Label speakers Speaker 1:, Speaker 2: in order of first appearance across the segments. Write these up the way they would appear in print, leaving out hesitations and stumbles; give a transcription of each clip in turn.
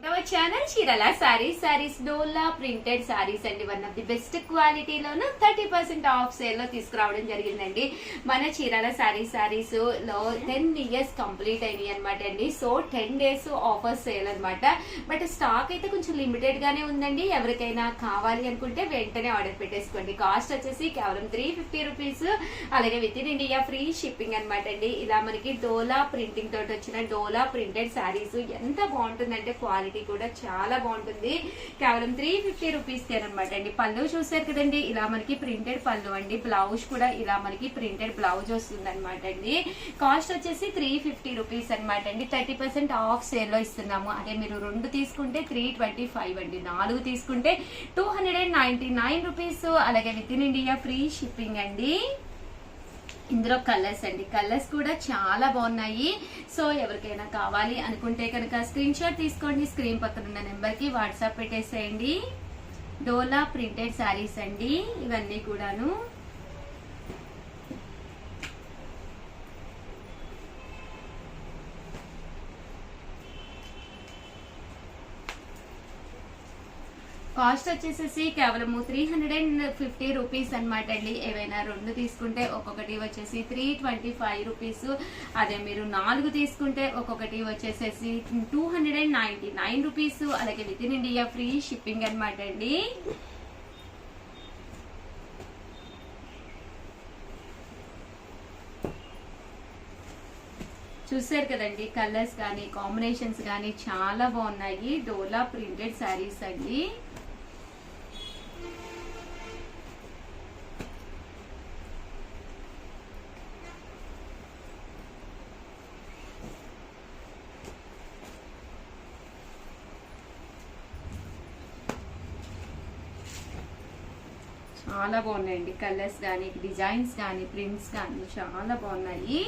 Speaker 1: Our channel చీరల సారీస్ డోలా printed saris అండి. One of the best క్వాలిటీలోను 30% ఆఫ్ సేల్ లో తీసుకురావడం జరిగిందండి. మన చీరల సారీస్ లో 10 years కంప్లీట్ అయినాయి అనమాట అండి. సో 10 days ఆఫర్ సేల్ అనమాట. బట్ స్టాక్ అయితే కొంచెం లిమిటెడ్ గానే ఉందండి. ఎవరికైనా కావాలి అనుకుంటే వెంటనే ఆర్డర్ పెట్టేసుకోండి. కాస్ట్ వచ్చేసి కేవలం 350 రూపీస్. అలాగే with in India free shipping అనమాట అండి. ఇలా మనకి డోలా ప్రింటింగ్ తోటి వచ్చిన డోలా ప్రింటెడ్ సారీస్ ఎంత బాగుంటుందంటే క్వాలిటీ కూడా చాలా బాగుంటుంది. కేవలం 350 రూపీస్ అనమాట అండి. పళ్ళు చూసారు కదండి, ఇలా మనకి ప్రింటెడ్ పళ్ళు అండి. బ్లౌజ్ కూడా ఇలా మనకి ప్రింటెడ్ బ్లౌజ్ వస్తుంది అనమాట అండి. కాస్ట్ వచ్చేసి 350 రూపీస్ అనమాట అండి. 30% ఆఫ్ సేల్ లో ఇస్తున్నాము. అదే మీరు 2 తీసుకుంటే 325 అండి. 4 తీసుకుంటే 299 రూపీస్. అలాగే with in India free shipping అండి. ఇందులో కలర్స్ అండి, కలర్స్ కూడా చాలా బాగున్నాయి. సో ఎవరికైనా కావాలి అనుకుంటే కనుక స్క్రీన్ షాట్ తీసుకోండి. స్క్రీన్ పక్కన ఉన్న నెంబర్ కి వాట్సాప్ పెట్టేసేయండి. డోలా ప్రింటెడ్ శారీస్ అండి ఇవన్నీ కూడాను. కాస్ట్ వచ్చేసేసి కేవలం 350 రూపీస్ అనమాట అండి. ఏవైనా 2 తీసుకుంటే ఒక్కొక్కటి వచ్చేసి 325 రూపీస్. అదే మీరు 4 తీసుకుంటే ఒక్కొక్కటి వచ్చేసేసి 299 రూపీస్. అలాగే with in India free shipping అనమాట అండి. చూసారు కదండి, కలర్స్ కానీ కాంబినేషన్స్ కానీ చాలా బాగున్నాయి. డోలా ప్రింటెడ్ శారీస్ అండి. చాలా బాగున్నాయండి. కలర్స్ కానీ డిజైన్స్ కానీ ప్రింట్స్ కానీ చాలా బాగున్నాయి.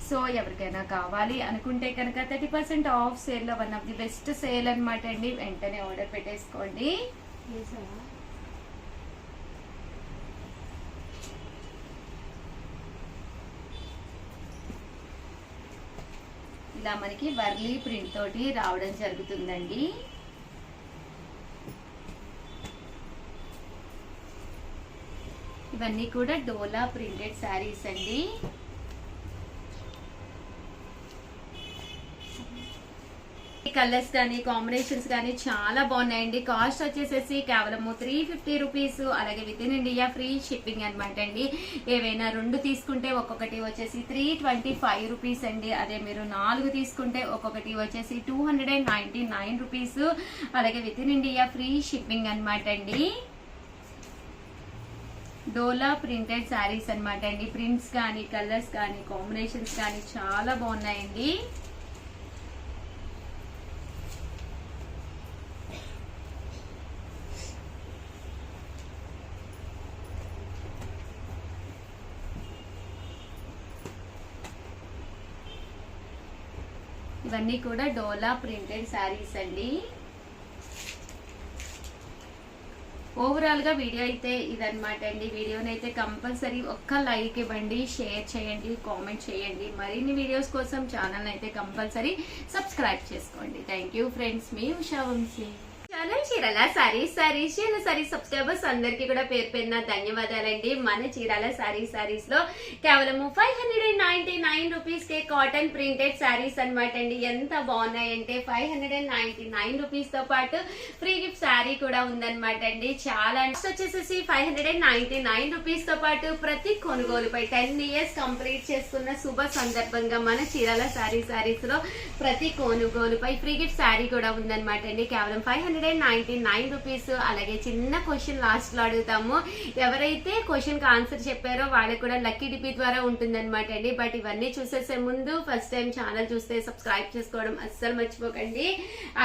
Speaker 1: సో ఎవరికైనా కావాలి అనుకుంటే కనుక 30% ఆఫ్ సేల్ లో one of the best sale అనమాట అండి. వెంటనే ఆర్డర్ పెట్టేసుకోండి. ఇలా మనకి వర్లీ ప్రింట్ తోటి రావడం జరుగుతుందండి. ఇవన్నీ కూడా డోలా ప్రింటెడ్ శారీస్ అండి. కలర్స్ కానీ కాంబినేషన్స్ కానీ చాలా బాగున్నాయండి. కాస్ట్ వచ్చేసేసి కేవలం 350 రూపీస్. అలాగే with in India free shipping అనమాట అండి. ఏవైనా 2 తీసుకుంటే ఒక్కొక్కటి వచ్చేసి 325 రూపీస్ అండి. అదే మీరు 4 తీసుకుంటే ఒక్కొక్కటి వచ్చేసి 299 రూపీస్. అలాగే with in India free shipping అనమాట అండి. డోలా ప్రింటెడ్ శారీస్ అనమాట అండి. ప్రింట్స్ కానీ కలర్స్ కానీ కాంబినేషన్స్ కానీ చాలా బాగున్నాయండి. ఇవన్నీ కూడా డోలా ప్రింటెడ్ శారీస్ అండి. ఓవరాల్ గా వీడియో అయితే ఇదనమాట అండి. వీడియోని అయితే కంపల్సరీ ఒక్క లైక్ ఇవ్వండి, షేర్ చేయండి, కామెంట్ చేయండి. మరిన్ని వీడియోస్ కోసం ఛానల్ అయితే కంపల్సరీ సబ్స్క్రైబ్ చేసుకోండి. థ్యాంక్ యూ ఫ్రెండ్స్, మీ ఉషా వంశీ. ఛానల్ చీరాల సారీస్ సబ్స్క్రైబర్స్ అందరికి కూడా పేరు పేరున ధన్యవాదాలండి. మన చీరాల సారీస్ లో కేవలం 599 రూపీస్ కే కాటన్ ప్రింటెడ్ సారీస్ అనమాట అండి. ఎంత బాగున్నాయంటే 599 రూపీస్ తో పాటు ఫ్రీ గిఫ్ట్ శారీ కూడా ఉందన్నమాట అండి. చాలా వచ్చేసేసి 599 రూపీస్ తో పాటు ప్రతి కొనుగోలుపై 10 years కంప్లీట్ చేసుకున్న శుభ సందర్భంగా మన చీరాల సారీస్ లో ప్రతి కొనుగోలుపై ఫ్రీ గిఫ్ట్ శారీ కూడా ఉందన్నమాట అండి. కేవలం 599 రూపీస్. అలాగే చిన్న క్వశ్చన్ లాస్ట్ లో అడుగుతాము. ఎవరైతే క్వశ్చన్ కి ఆన్సర్ చెప్పారో వాళ్ళకి కూడా లక్కీ డిపి ద్వారా ఉంటుంది అనమాట అండి. బట్ ఇవన్నీ చూసేసే ముందు ఫస్ట్ టైం ఛానల్ చూస్తే సబ్స్క్రైబ్ చేసుకోవడం అస్సలు మర్చిపోకండి.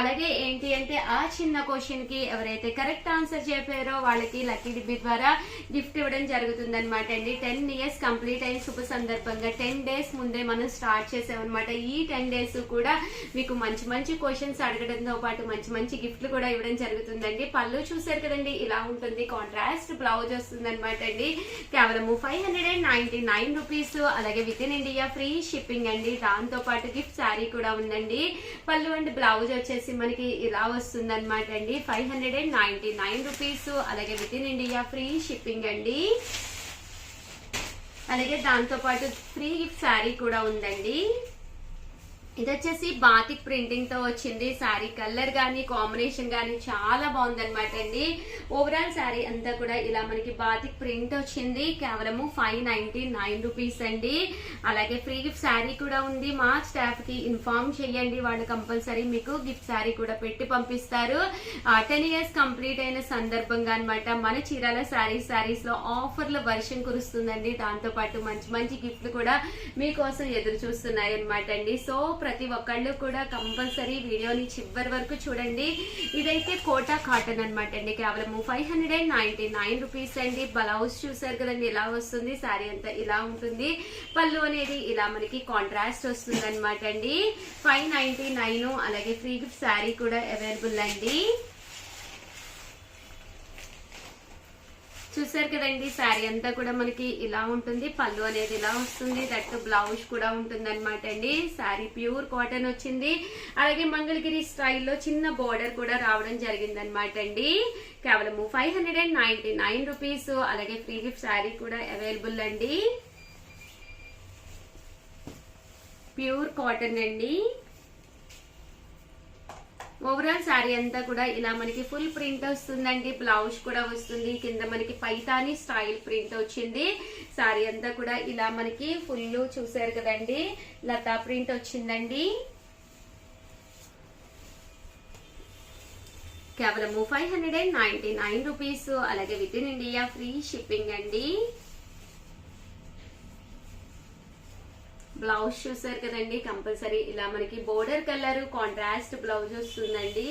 Speaker 1: అలాగే ఏంటి అంటే ఆ చిన్న క్వశ్చన్ కి ఎవరైతే కరెక్ట్ ఆన్సర్ చెప్పారో వాళ్ళకి లక్కీ డిపి ద్వారా గిఫ్ట్ ఇవ్వడం జరుగుతుంది అనమాట అండి. 10 years కంప్లీట్ అయిన శుభ సందర్భంగా 10 days ముందే మనం స్టార్ట్ చేసామన్నమాట. ఈ 10 days కూడా మీకు మంచి మంచి క్వశ్చన్స్ అడగడంతో పాటు మంచి మంచి గిఫ్ట్లు కూడా ఇవ్వడం జరుగుతుందండి. పళ్ళు చూసారు కదండి, ఇలా ఉంటుంది. కాంట్రాస్ట్ బ్లౌజ్ వస్తుంది అనమాట అండి. కేవలము 599 రూపీస్. అలాగే with in India free shipping అండి. దాంతో పాటు గిఫ్ట్ శారీ కూడా ఉందండి. పళ్ళు అండ్ బ్లౌజ్ వచ్చేసి మనకి ఇలా వస్తుంది అనమాట అండి. 599 రూపీస్. అలాగే with in India free shipping అండి. అలాగే దాంతో పాటు ఫ్రీ గిఫ్ట్ శారీ కూడా ఉందండి. ఇది వచ్చేసి బాతిక్ ప్రింటింగ్ తో వచ్చింది. శారీ కలర్ గానీ కాంబినేషన్ గానీ చాలా బాగుందన్నమాట అండి. ఓవరాల్ శారీ అంతా కూడా ఇలా మనకి బాతిక్ ప్రింట్ వచ్చింది. కేవలము 599 రూపీస్ అండి. అలాగే ఫ్రీ గిఫ్ట్ శారీ కూడా ఉంది. మా స్టాఫ్ కి ఇన్ఫార్మ్ చేయండి, వాళ్ళు కంపల్సరీ మీకు గిఫ్ట్ శారీ కూడా పెట్టి పంపిస్తారు. 10 years కంప్లీట్ అయిన సందర్భంగా అనమాట మన చీరాల శారీస్ లో ఆఫర్ల వర్షం కురుస్తుందండి. దాంతో పాటు మంచి మంచి గిఫ్ట్లు కూడా మీకోసం ఎదురు చూస్తున్నాయి అనమాట అండి. సో ప్రతి ఒక్కళ్ళు కూడా కంపల్సరీ వీడియోని చివరి వరకు చూడండి. ఇదైతే కోటా కాటన్ అనమాట అండి. కేవలం 599 రూపీస్ అండి. బ్లౌజ్ చూసారు కదండి, ఇలా వస్తుంది. శారీ అంతా ఇలా ఉంటుంది. పళ్ళు అనేది ఇలా మనకి కాంట్రాస్ట్ వస్తుంది అనమాట అండి. 599. అలాగే ఫ్రీ గిఫ్ట్ శారీ కూడా అవైలబుల్ అండి. చూసారు కదండి, శారీ అంతా కూడా మనకి ఇలా ఉంటుంది. పళ్ళు అనేది ఇలా వస్తుంది. దట్ బ్లౌజ్ కూడా ఉంటుంది అనమాట అండి. శారీ ప్యూర్ కాటన్ వచ్చింది. అలాగే మంగళగిరి స్టైల్లో చిన్న బోర్డర్ కూడా రావడం జరిగింది అనమాట అండి. కేవలం 599 రూపీస్. అలాగే ఫ్రీ గిఫ్ట్ శారీ కూడా అవైలబుల్ అండి. ప్యూర్ కాటన్ అండి. ఓవరాల్ శారీ అంతా కూడా ఇలా మనకి ఫుల్ ప్రింట్ వస్తుందండి. బ్లౌజ్ కూడా వస్తుంది. కింద మనకి పైతాని స్టైల్ ప్రింట్ వచ్చింది. శారీ అంతా కూడా ఇలా మనకి ఫుల్ చూసారు కదండి, లతా ప్రింట్ వచ్చిందండి. కేవలం 599 రూపీస్. అలాగే with in India free shipping అండి. బ్లౌజ్ చూసారు కదండి, కంపల్సరీ ఇలా మనకి బోర్డర్ కలర్ కాంట్రాస్ట్ బ్లౌజ్ వస్తుందండి.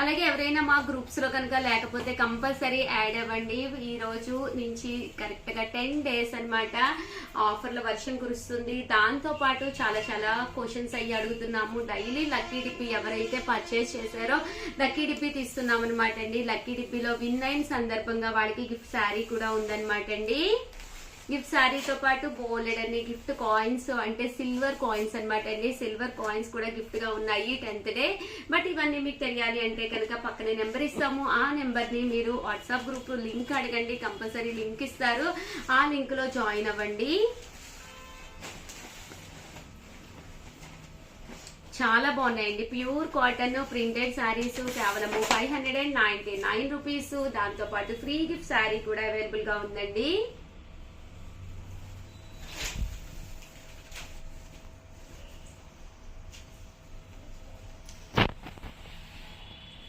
Speaker 1: అలాగే ఎవరైనా మా గ్రూప్స్ లో కనుక లేకపోతే కంపల్సరీ యాడ్ అవ్వండి. ఈ రోజు నుంచి కరెక్ట్ గా 10 days అనమాట ఆఫర్ల వర్షం కురుస్తుంది. దాంతో పాటు చాలా చాలా క్వశ్చన్స్ అయ్యి అడుగుతున్నాము. డైలీ లక్కీ డిప్పి ఎవరైతే పర్చేస్ చేశారో లక్కీ డిప్పి తీస్తున్నాం అనమాట అండి. లక్కీ డిప్పిలో విన్ అయిన సందర్భంగా వాళ్ళకి గిఫ్ట్ శారీ కూడా ఉందన్నమాట అండి. గిఫ్ట్ శారీతో పాటు బోలెడ్ అన్ని గిఫ్ట్ కాయిన్స్, అంటే సిల్వర్ కాయిన్స్ అనమాట అండి. సిల్వర్ కాయిన్స్ కూడా గిఫ్ట్ గా ఉన్నాయి 10th డే. బట్ ఇవన్నీ మీకు తెలియాలి అంటే కనుక పక్కనే నెంబర్ ఇస్తాము. ఆ నెంబర్ ని మీరు వాట్సాప్ గ్రూప్ లింక్ అడగండి, కంపల్సరీ లింక్ ఇస్తారు. ఆ లింక్ లో జాయిన్ అవ్వండి. చాలా బాగున్నాయండి. Pure cotton printed saris. కేవలం 599 రూపీస్. దాంతో పాటు ఫ్రీ గిఫ్ట్ శారీ కూడా అవైలబుల్ గా ఉందండి.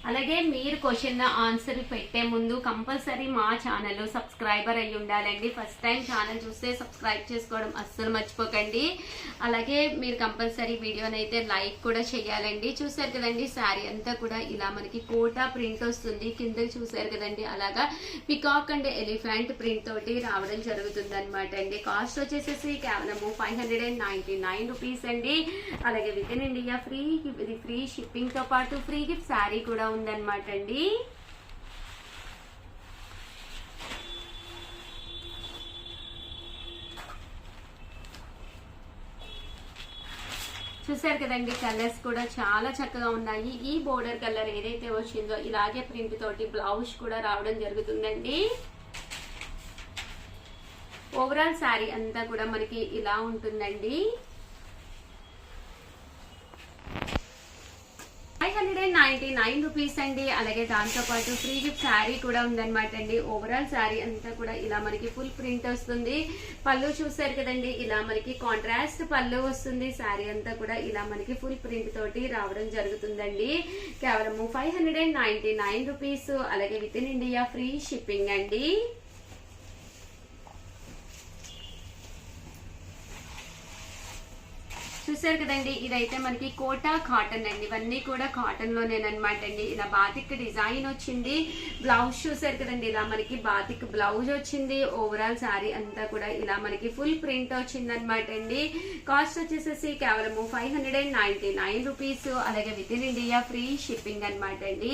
Speaker 1: అలాగే మీరు క్వశ్చన్ ఆన్సర్ పెట్టే ముందు కంపల్సరీ మా ఛానల్ సబ్స్క్రైబర్ అయ్యి ఉండాలండి. ఫస్ట్ టైం ఛానల్ చూస్తే సబ్స్క్రైబ్ చేసుకోవడం అస్సలు మర్చిపోకండి. అలాగే మీరు కంపల్సరీ వీడియోని అయితే లైక్ కూడా చేయాలండి. చూసారు కదండి, శారీ అంతా కూడా ఇలా మనకి కోటా ప్రింట్ వస్తుంది. కింద చూసారు కదండి, అలాగా పికాక్ అండ్ ఎలిఫెంట్ ప్రింట్ తోటి రావడం జరుగుతుంది అనమాట అండి. కాస్ట్ వచ్చేసేసి కేవలం 599 రూపీస్ అండి. అలాగే with in India free shipping తో పాటు ఫ్రీ గిఫ్ట్ శారీ కూడా ఉందన్నమాట అండి. చూసారు కదండి, కలర్స్ కూడా చాలా చక్కగా ఉన్నాయి. ఈ బోర్డర్ కలర్ ఏదైతే వచ్చిందో ఇలాగే ప్రింట్ తోటి బ్లౌజ్ కూడా రావడం జరుగుతుందండి. ఓవరాల్ శారీ అంతా కూడా మనకి ఇలా ఉంటుందండి. 599 రూపీస్ అండి. అలాగే దాంతో పాటు ఫ్రీ గిఫ్ట్ శారీ కూడా ఉందన్నమాట అండి. ఓవరాల్ శారీ అంతా కూడా ఇలా మనకి ఫుల్ ప్రింట్ వస్తుంది. పళ్ళు చూసారు కదండి, ఇలా మనకి కాంట్రాస్ట్ పళ్ళు వస్తుంది. శారీ అంతా కూడా ఇలా మనకి ఫుల్ ప్రింట్ తోటి రావడం జరుగుతుందండి. కేవలం 599 రూపీస్. అలాగే with in India free shipping అండి. చూసారు కదండి, ఇదైతే మనకి కోటా కాటన్ అండి. ఇవన్నీ కూడా కాటన్ లోనేనమాట అండి. ఇలా బాతిక్ డిజైన్ వచ్చింది. బ్లౌజ్ చూసారు కదండి, ఇలా మనకి బాతిక్ బ్లౌజ్ వచ్చింది. ఓవరాల్ శారీ అంతా కూడా ఇలా మనకి ఫుల్ ప్రింట్ వచ్చింది అనమాట అండి. కాస్ట్ వచ్చేసేసి కేవలము 599 రూపీస్. అలాగే with in India free shipping అనమాట అండి.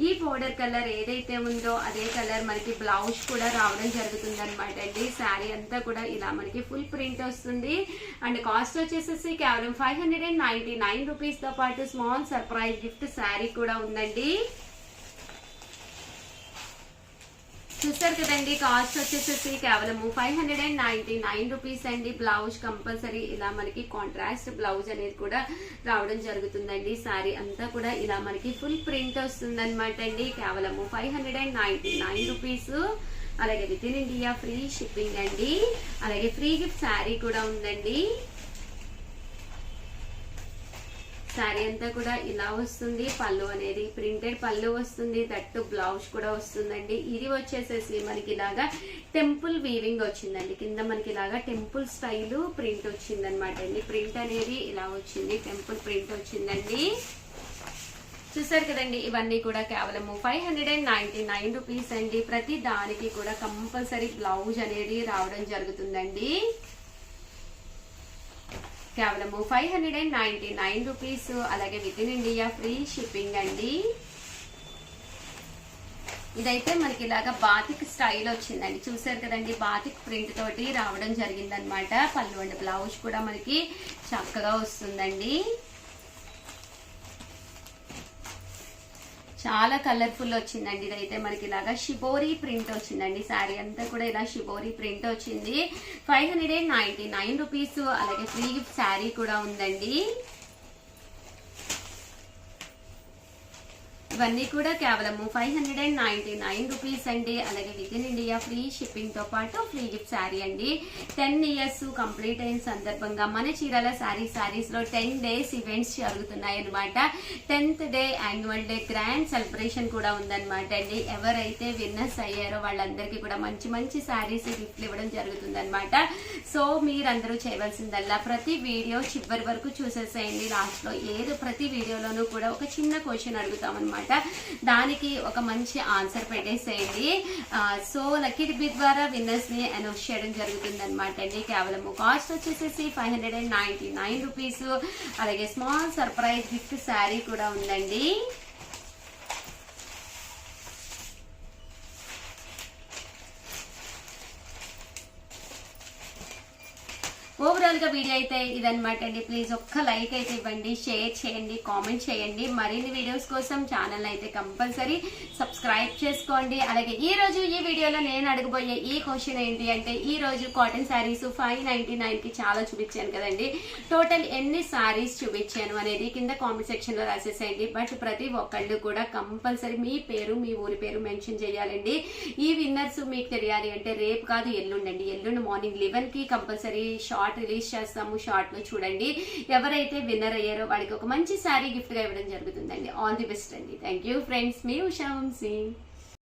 Speaker 1: ఈ పౌడర్ కలర్ ఏదైతే ఉందో అదే కలర్ మనకి బ్లౌజ్ కూడా రావడం జరుగుతుంది అనమాట అండి. శారీ అంతా కూడా ఇలా మనకి ఫుల్ ప్రింట్ వస్తుంది. అండ్ కాస్ట్ వచ్చేసేసి కేవలం 599 రూపీస్ తో పాటు స్మాల్ సర్ప్రైజ్ గిఫ్ట్ శారీ కూడా ఉందండి. చూసారు కదండి, కాస్ట్ వచ్చేసేసి కేవలము 599 రూపీస్ అండి. బ్లౌజ్ కంపల్సరీ ఇలా మనకి కాంట్రాస్ట్ బ్లౌజ్ అనేది కూడా రావడం జరుగుతుందండి. శారీ అంతా కూడా ఇలా మనకి ఫుల్ ప్రింట్ వస్తుంది అనమాట అండి. కేవలము 599 రూపీస్. అలాగే with in India free shipping అండి. అలాగే ఫ్రీ గిఫ్ట్ శారీ కూడా ఉందండి. శారీ అంతా కూడా ఇలా వస్తుంది. పళ్ళు అనేది ప్రింటెడ్ పళ్ళు వస్తుంది, దట్టు బ్లౌజ్ కూడా వస్తుందండి. ఇది వచ్చేసేసి మనకి ఇలాగా టెంపుల్ వీవింగ్ వచ్చిందండి. కింద మనకి ఇలాగా టెంపుల్ స్టైల్ ప్రింట్ వచ్చింది అనమాట అండి. ప్రింట్ అనేది ఇలా వచ్చింది, టెంపుల్ ప్రింట్ వచ్చిందండి. చూసారు కదండి, ఇవన్నీ కూడా కేవలము 599 రూపీస్ అండి. ప్రతి దానికి కూడా కంపల్సరీ బ్లౌజ్ అనేది రావడం జరుగుతుందండి. కేవలము 599 రూపీస్. అలాగే with in India free shipping అండి. ఇదైతే మనకి ఇలాగా బాతిక్ స్టైల్ వచ్చిందండి. చూసారు కదండి, బాతిక్ ప్రింట్ తోటి రావడం జరిగిందనమాట. పళ్ళు అండ్ బ్లౌజ్ కూడా మనకి చక్కగా వస్తుందండి. చాలా కలర్ఫుల్ వచ్చిందండి. ఇదైతే మనకి ఇలాగా షిబోరీ ప్రింట్ వచ్చిందండి. శారీ అంతా కూడా ఇలా షిబోరీ ప్రింట్ వచ్చింది. 599 రూపీస్. అలాగే ఫ్రీ గిఫ్ట్ శారీ కూడా ఉందండి. ఇవన్నీ కూడా కేవలము 599 రూపీస్ అండి. అలాగే with in India free shipping తో పాటు ఫ్రీ గిఫ్ట్ శారీ అండి. 10 ఇయర్స్ కంప్లీట్ అయిన సందర్భంగా మన చీరాల శారీస్ లో 10 డేస్ ఈవెంట్స్ జరుగుతున్నాయి అనమాట. 10th day annual day grand celebration కూడా ఉందన్నమాట అండి. ఎవరైతే విన్నర్స్ అయ్యారో వాళ్ళందరికీ కూడా మంచి మంచి శారీస్ గిఫ్ట్లు ఇవ్వడం జరుగుతుంది అనమాట. సో మీరందరూ చేయవలసిందల్లా ప్రతి వీడియో చివరి వరకు చూసేసేయండి. లాస్ట్ లో ఏదో ప్రతి వీడియోలోనూ కూడా ఒక చిన్న క్వశ్చన్ అడుగుతామన్నమాట. దానికి ఒక మంచి ఆన్సర్ పెట్టేసేయండి. సో లక్కీ డిప్ ద్వారా విన్నర్స్ ని అనౌన్స్ చేయడం జరుగుతుంది అనమాట అండి. కేవలం కాస్ట్ వచ్చేసేసి 599 రూపీస్. అలాగే స్మాల్ సర్ప్రైజ్ గిఫ్ట్ శారీ కూడా ఉందండి. ఓవరాల్ గా వీడియో అయితే ఇదనమాట అండి. ప్లీజ్ ఒక్క లైక్ అయితే ఇవ్వండి, షేర్ చేయండి, కామెంట్ చేయండి. మరిన్ని వీడియోస్ కోసం ఛానల్ అయితే కంపల్సరీ సబ్స్క్రైబ్ చేసుకోండి. అలాగే ఈ రోజు ఈ వీడియోలో నేను అడగబోయే ఈ క్వశ్చన్ ఏంటి అంటే, ఈ రోజు కాటన్ శారీస్ 599 కి చాలా చూపించాను కదండి. టోటల్ ఎన్ని శారీస్ చూపించాను అనేది కింద కామెంట్ సెక్షన్ లో రాసేసేయండి. బట్ ప్రతి ఒక్కళ్ళు కూడా కంపల్సరీ మీ పేరు మీ ఊరి పేరు మెన్షన్ చేయాలండి. ఈ విన్నర్స్ మీకు తెలియాలి అంటే రేపు కాదు ఎల్లుండండి. ఎల్లుండి మార్నింగ్ 11 కి కంపల్సరీ షార్ట్ రిలీజ్ చేస్తాము. షార్ట్ లో చూడండి. ఎవరైతే విన్నర్ అయ్యారో వాడికి ఒక మంచి శారీ గిఫ్ట్ గా ఇవ్వడం జరుగుతుందండి. ఆల్ ది బెస్ట్ అండి. Thank you friends. మీ ఉషా వంశీ.